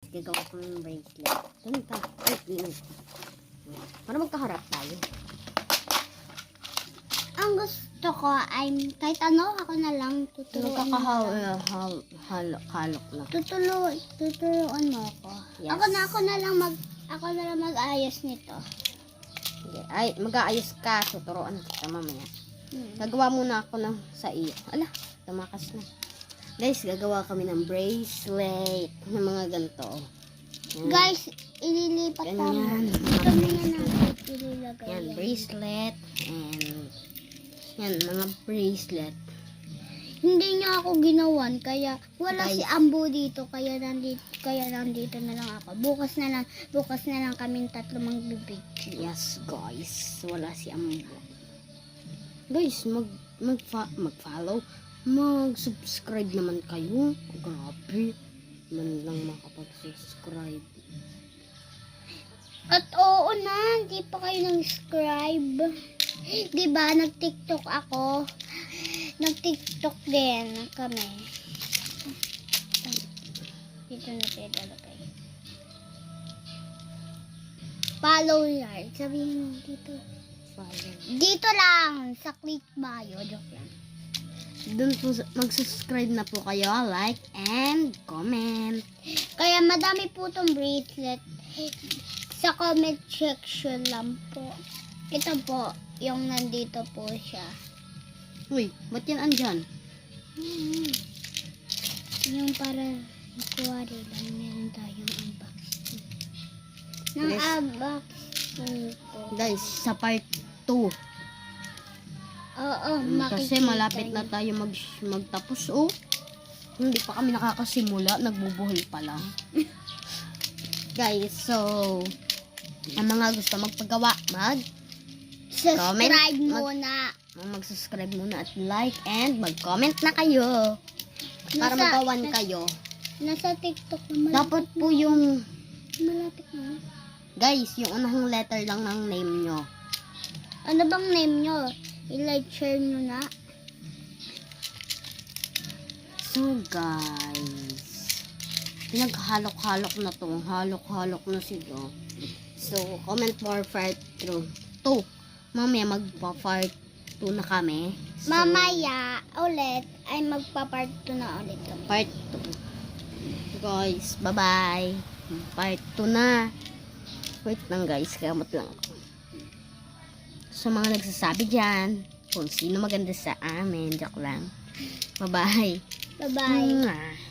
Gagawa ko ng bracelet. Doon ka. Para magkaharap tayo. Ang gusto ko ay kahit ano, ako na lang tuturuan mo. Halok na. Tuturuan mo ako. Yes. Ako na lang mag-ayos nito. Okay. Ay, mag-aayos ka. Tuturuan kita mamaya. Hmm. Gagawa muna ako ng sa iyo. Ala, tumakas na. Guys, gagawa kami ng bracelet. Ng mga ganito. Yan. Guys, ililipat Ganyan. namin. Ito muna natin ililagay. Yan, bracelet. And yan, mga bracelet. Hindi niya ako ginawan, kaya wala Guys. si Ambo dito, kaya nandito na lang ako. Bukas na lang kaming tatlo magbibidyo. Yes, guys. Wala si Ambo. Guys, mag-follow. Mag-subscribe naman kayo. Grabe. Man lang makapag-subscribe. At oo na, hindi pa kayo nag-subscribe. Diba, nag-TikTok ako. Nag-TikTok din kami. Dito na tayo lalagay. Follow yan. Sabihin mo dito. Follow. Dito lang, sa Click Bio. Joke lang. Doon po, mag-subscribe na po kayo. Like and comment. Kaya madami po itong bracelet. Sa comment section lang po. Ito po, yung nandito po siya. Uy, ba't yan andyan? Yung para kuwari lang, meron tayong unboxing. Ng Yes. unboxing po. Guys, sa part 2. Oo, Kasi makikita malapit na yun. tayo magtapos. Oh, hindi pa kami nakakasimula. Nagbubuhay pa lang. Guys, so ang mga gusto magpagawa, Subscribe comment, muna. mag-subscribe muna at like and mag-comment na kayo para magawan kayo. Nasa TikTok na Dapat po yung malapit na. guys, yung unang letter lang ng name nyo. Ano bang name nyo? I-like, share nyo na. So guys, pinaghalok-halok na to. Halok-halok na sila. So, comment for part 2. Mamaya magpa-part 2 na kami. So, Mamaya ulit ay magpa-part 2 na ulit kami. part 2. Guys, bye-bye. Part 2 na. Wait lang guys, kamot lang ako. Sa mga nagsasabi dyan, kung sino maganda sa amin, joke lang. Bye-bye. Bye-bye. Mwah.